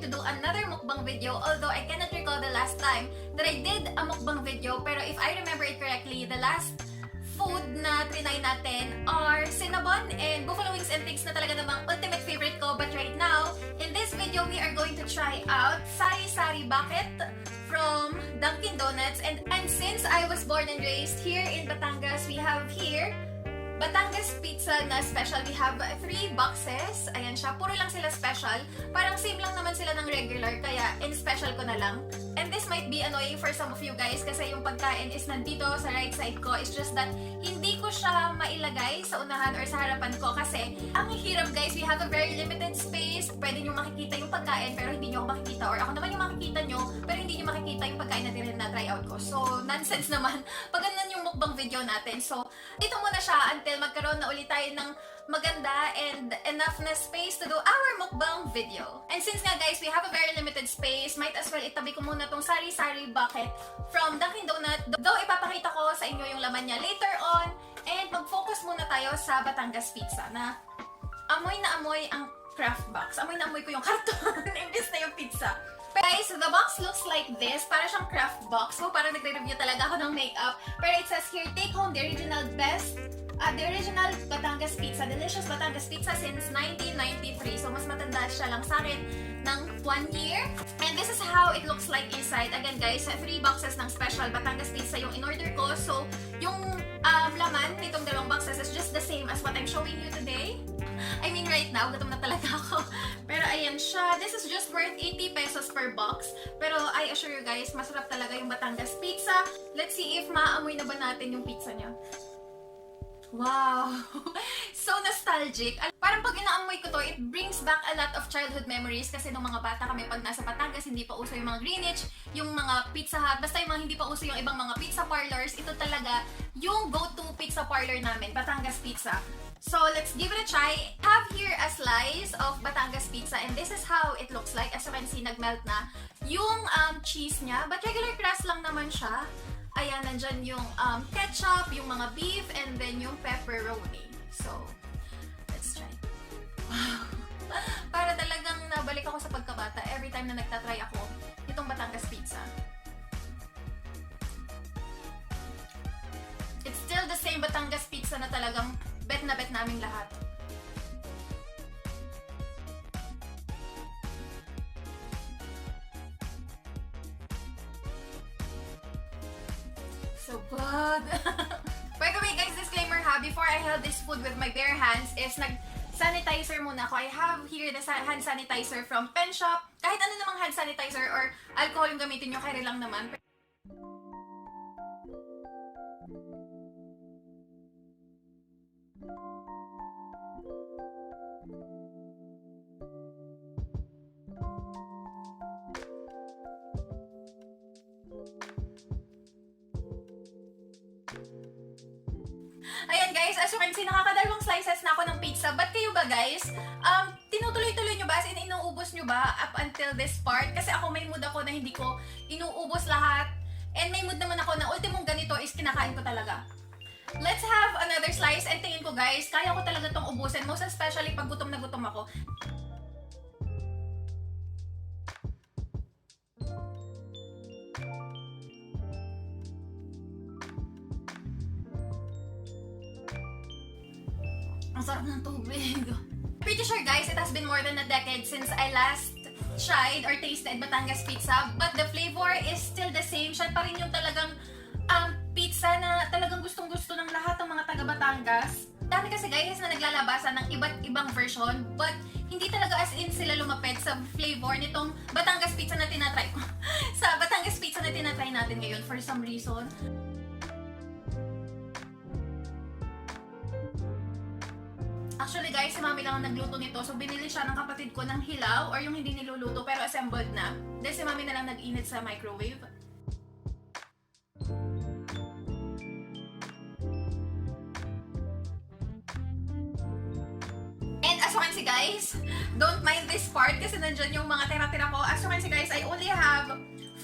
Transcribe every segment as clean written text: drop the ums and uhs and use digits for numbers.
to do another mukbang video, although I cannot recall the last time that I did a mukbang video, pero if I remember it correctly, the last food na trinay natin are Cinnabon and buffalo wings and things na talaga namang ultimate favorite ko. But right now, in this video, we are going to try out Sari Sari Bucket from Dunkin' Donuts. And since I was born and raised here in Batangas, we have here Batangas Pizza na special. We have 3 boxes. Ayan siya. Puro lang sila special. Parang same lang naman sila ng regular. Kaya in special ko na lang. And this might be annoying for some of you guys kasi yung pagkain is nandito sa right side ko. It's just that hindi ko siya mailagay sa unahan or sa harapan ko kasi ang hirap guys. We have a very limited space. Pwede nyo makikita yung pagkain pero hindi nyo ako makikita. Or ako naman yung makikita nyo pero hindi nyo makikita yung pagkain na try out ko. So, nonsense naman. Pag ganun yung mukbang video natin. So, dito muna siya until magkaroon na ulit tayo ng maganda and enough na space to do our mukbang video. And since nga guys, we have a very limited space, might as well itabi ko muna tong Sari Sari Bucket from Dunkin' Donut. Though ipapakita ko sa inyo yung laman niya later on. And mag-focus muna tayo sa Batangas Pizza na amoy na amoy ang craft box. Amoy na amoy ko yung karton imbis na yung pizza. Guys, the box looks like this. Para siyang craft box. So, parang nagre-review talaga ako ng makeup. Pero it says here, take home the original Batangas Pizza. Delicious Batangas Pizza since 1993. So, mas matanda siya lang sa akin ng 1 year. And this is how it looks like inside. Again guys, 3 boxes ng special Batangas Pizza yung in-order ko. So, yung laman nitong dalawang boxes is just the same as what I'm showing you today. I mean, right now, gutom na talaga ako. Pero ayan siya. This is just worth 80 pesos per box. Pero I assure you guys, masarap talaga yung Batangas Pizza. Let's see if maamoy na ba natin yung pizza niya. Wow! So nostalgic. Parang pag inaamoy ko to, it brings back a lot of childhood memories kasi nung mga bata kami pag nasa Batangas, hindi pa uso yung mga Greenwich, yung mga Pizza Hut, basta yung mga hindi pa uso yung ibang mga pizza parlors, ito talaga yung go-to pizza parlor namin, Batangas Pizza. So let's give it a try. I have here a slice of Batangas Pizza and this is how it looks like. As you can see, nagmelt na yung cheese niya, but regular crust lang naman siya. Ayan, nandyan yung ketchup, yung mga beef, and then yung pepperoni. So, let's try. Wow! Para talagang nabalik ako sa pagkabata every time na nagtatry ako itong Batangas Pizza. It's still the same Batangas Pizza na talagang bet na bet naming lahat. So good! By the way guys, disclaimer ha, before I held this food with my bare hands is nag-sanitizer muna ako. I have here the hand sanitizer from Pen Shop. Kahit ano namang hand sanitizer or alcohol yung gamitin nyo, kaya lang naman. Ayan guys, as you can see, nakakadalawang slices na ako ng pizza. But kayo ba guys, tinutuloy-tuloy nyo ba? As in, inuubos nyo ba up until this part? Kasi ako may mood ako na hindi ko inuubos lahat. And may mood naman ako na ultimong ganito is kinakain ko talaga. Let's have another slice. And tingin ko guys, kaya ko talaga tong ubusin. Most especially pag gutom na gutom ako. Ang sarap ng tubig. Pretty sure guys, it has been more than a decade since I last tried or tasted Batangas Pizza. But the flavor is still the same. Siya pa rin yung talagang pizza na talagang gustong-gusto ng lahat ng mga taga-Batangas. Dami kasi guys na naglalabasan ng iba't ibang version. But hindi talaga as in sila lumapit sa flavor nitong Batangas Pizza na tinatry ko. Sa Batangas Pizza na tinatry natin ngayon for some reason. Actually guys, si mami lang ang nagluto nito. So binili siya ng kapatid ko ng hilaw or yung hindi niluluto pero assembled na. Dahil si mami na lang nag-init sa microwave. And as you can see guys, don't mind this part kasi nandyan yung mga tira-tira ko. As you can see guys, I only have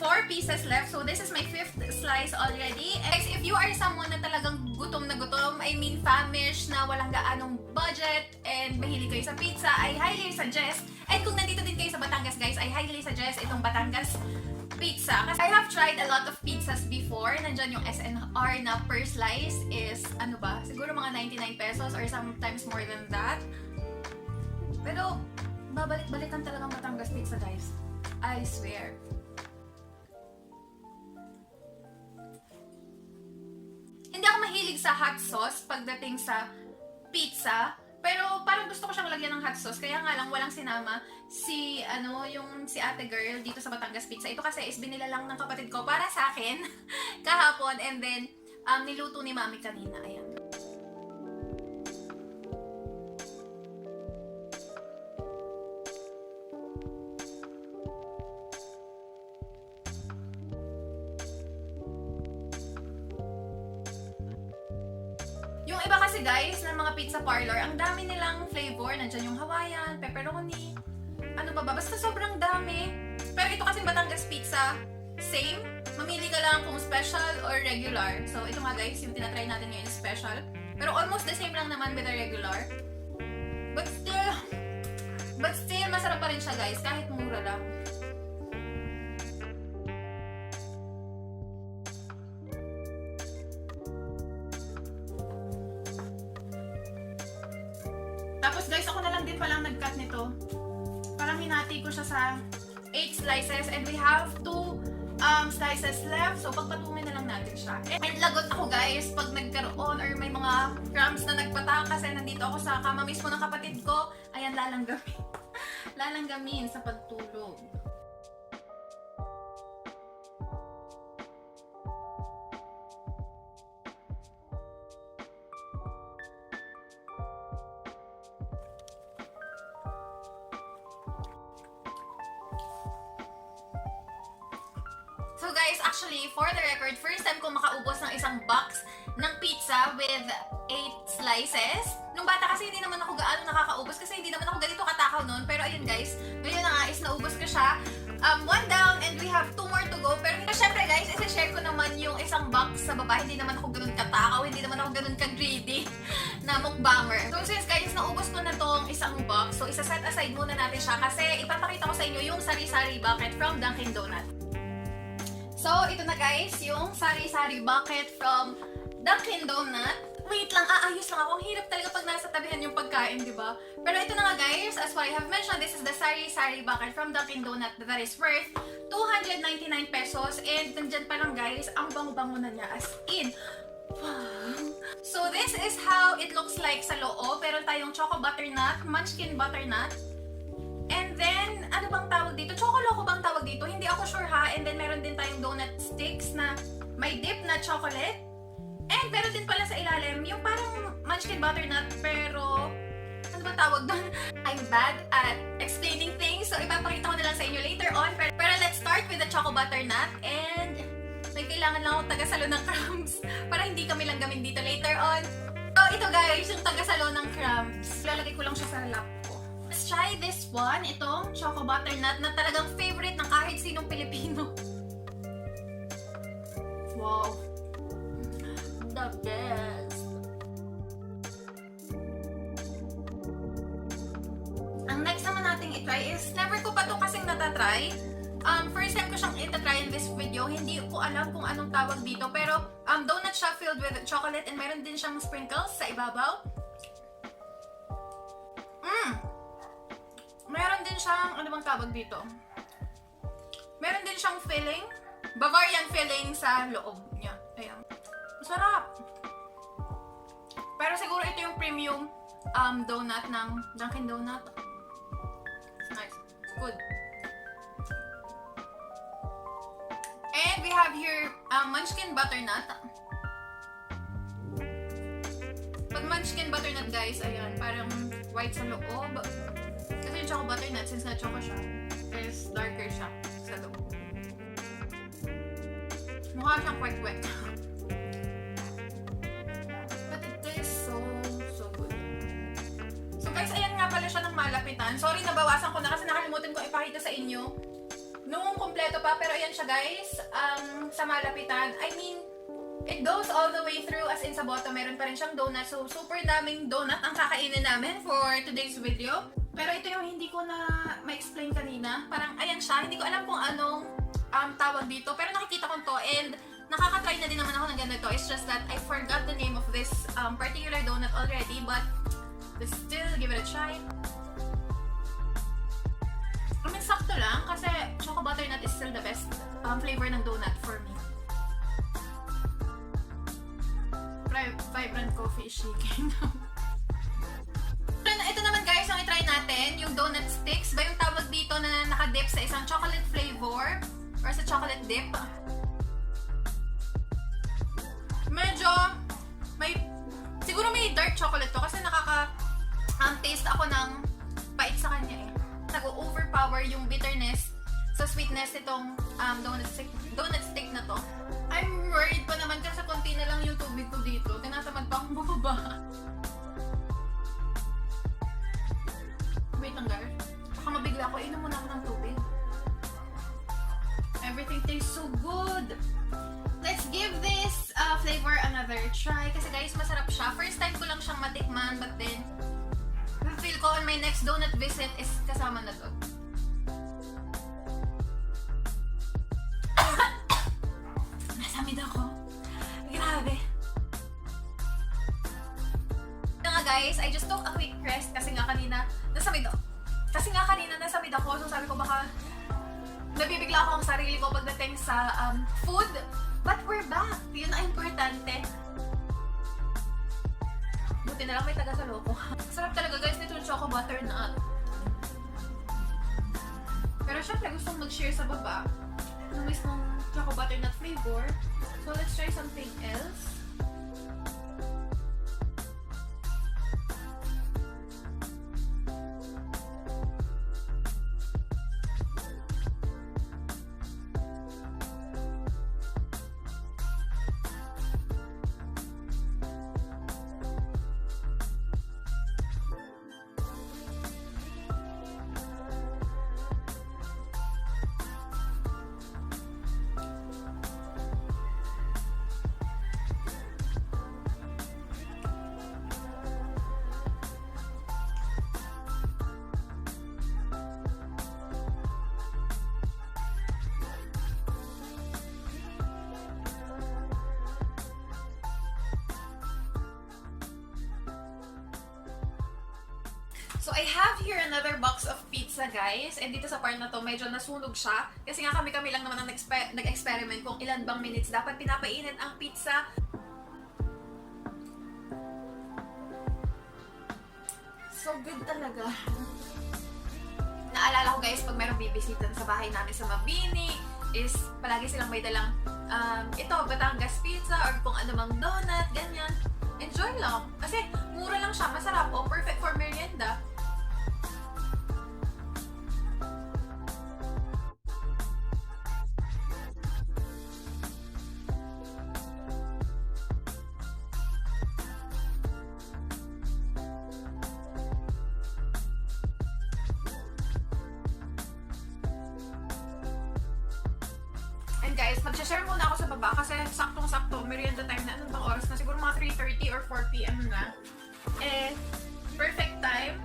4 pieces left. So this is my 5th slice already. And guys, if you are someone na talagang gutom na gutom, I mean famished, na walang gaanong budget, and mahilig kayo sa pizza, I highly suggest, and kung nandito din kayo sa Batangas guys, I highly suggest itong Batangas pizza. Kasi I have tried a lot of pizzas before. Nandyan yung SNR na per slice is, ano ba, siguro mga 99 pesos or sometimes more than that. Pero, babalik-balikan talagang Batangas pizza guys. I swear. Hindi ako mahilig sa hot sauce pagdating sa pizza, pero parang gusto ko siyang lagyan ng hot sauce. Kaya nga lang walang sinama si si ate girl dito sa Batangas Pizza. Ito kasi is binila lang ng kapatid ko para sa akin kahapon, and then niluto ni mami kanina. Ayan. Yung iba kasi guys, ng mga pizza parlor, ang dami nilang flavor. Nandiyan yung Hawaiian, pepperoni, ano ba ba, basta sobrang dami. Pero ito kasi Batangas Pizza, same. Mamili ka lang kung special or regular. So ito nga guys, yung tinatry natin ngayon is special. Pero almost the same lang naman with the regular. But still, masarap pa rin siya guys, kahit mura lang. Tapos guys, ako na lang din palang nag-cut nito. Parang hinati ko siya sa 8 slices, and we have 2 slices left. So pagpatungin na lang natin siya. And lagot ako guys pag nagkaroon or may mga crumbs na nagpata, kasi nandito ako sa kama mismo ng kapatid ko. Ayan, lalanggamin. Lalanggamin sa pagtulog. So guys, actually, for the record, first time ko makaubos ng isang box ng pizza with 8 slices. Nung bata kasi hindi naman ako gaano nakakaubos kasi hindi naman ako ganito katakaw noon. Pero ayun guys, ngayon na nga is naubos ko siya. 1 down and we have 2 more to go. Pero syempre guys, isa-share ko naman yung isang box sa baba. Hindi naman ako ganun katakaw, hindi naman ako ganun ka-greedy na mukbanger. So since guys, naubos ko na tong isang box, so isa-set aside muna natin siya kasi ipapakita ko sa inyo yung sari-sari bucket from Dunkin' Donut. So, ito na guys, yung sari-sari bucket from Dunkin' Donut. Wait lang, aayos lang ako. Ang hirap talaga pag nasa tabihan yung pagkain, di ba? Pero ito na nga guys, as what I have mentioned, this is the sari-sari bucket from Dunkin' Donut that is worth 299 pesos. And nandyan pa lang guys, ang bango-bango na niya, as in. So, this is how it looks like sa loob. Meron tayong choco butternut, munchkin butternut. And then, ano bang tawag dito? Chocoloko bang tawag dito? Hindi ako sure ha. And then, meron din tayong donut sticks na may dip na chocolate. And meron din pala sa ilalim, yung parang munchkin butternut, pero ano bang tawag doon? I'm bad at explaining things, so ipapakita ko na lang sa inyo later on. Pero let's start with the choco butternut. And may kailangan lang ako tagasalo ng crumbs para hindi kami lang gamin dito later on. So, ito guys, yung tagasalo ng crumbs. Lalagay ko lang siya sa lap ko. Let's try this one, itong choco butternut na talagang favorite ng kahit sinong Pilipino. Wow! The best! Ang next naman nating itry is, never ko pa ito kasing natatry. First time ko siyang itatry in this video. Hindi ko alam kung anong tawag dito, pero donut siya filled with chocolate and meron din siyang sprinkles sa ibabaw. Meron din siyang, ano bang tawag dito? Meron din siyang filling. Bavarian filling sa loob niya. Ayan. Masarap! Pero siguro ito yung premium donut ng Dunkin' Donut. It's nice. It's good. And we have here munchkin butternut. Pag munchkin butternut guys, ayan, parang white sa loob. Kasi yung choco butternut, since na-choco siya, is darker siya sa loob. Mukha siyang wet-wet. But it tastes so good. So guys, ayan nga pala siya ng malapitan. Sorry, nabawasan ko na kasi nakalimutan ko ipakita sa inyo. Nung kumpleto pa, pero ayan siya guys, sa malapitan. I mean, it goes all the way through, as in sa bottom, meron pa rin siyang donut. So, super daming donut ang kakainin namin for today's video. Pero ito yung hindi ko na ma-explain kanina. Parang, ayan siya. Hindi ko alam kung anong tawag dito. Pero nakikita ko to and nakaka-try na din naman ako ng ganito. It's just that I forgot the name of this particular donut already. But, let's still give it a try. I mean, sakto lang kasi choco butternut is still the best flavor ng donut for me. Vibrant coffee is shaking. Ito naman guys, ang i-try natin, yung donut sticks. Ba yung tawag dito na nakadip sa isang chocolate flavor or sa chocolate dip. Medyo, siguro may dark chocolate to kasi taste ako ng pait sa kanya eh. Nag-overpower yung bitterness sa sweetness itong donut stick na to. I'm worried pa naman kasi konti na lang yung tubig ko dito. Tinatamad pa akong bumaba. Wait lang guys. Baka mabigla ako. Inom muna ako ng tubig. Everything tastes so good. Let's give this flavor another try. Kasi guys, masarap siya. First time ko lang siyang matikman. But then, feel ko on my next donut visit is kasama na to. Nasamid ako. Grabe. Ito nga guys, I just took a quick rest kasi nga kanina nasamid ako. So sabi ko baka nabibigla ako ang sarili ko pagdating sa food. But we're back. Yun ang importante. Buti na lang may taga sa loko. Sarap talaga guys nito yung choco butternut. Pero syempre gustong mag-share sa baba ng mismong choco butternut flavor. So let's try something else. So, I have here another box of pizza, guys. And dito sa part na to, medyo nasunog siya. Kasi nga kami lang naman ang nag-experiment kung ilan bang minutes dapat pinapainit ang pizza. So good talaga. Naalala ko, guys, pag merong bibisitan sa bahay namin sa Mabini, is palagi silang may dalang ito, Batangas pizza or kung ano mang donut, ganyan. Enjoy lang. Kasi mura lang siya, masarap. O, perfect for merienda. And guys, mag-share muna ako sa baba kasi saktong-sakto, merienda time na. Anong bang oras na? Siguro mga 3:30 or 4 p.m. na. Eh, perfect time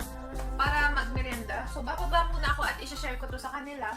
para mag-merienda. So, bababa muna ako at i-share ko to sa kanila.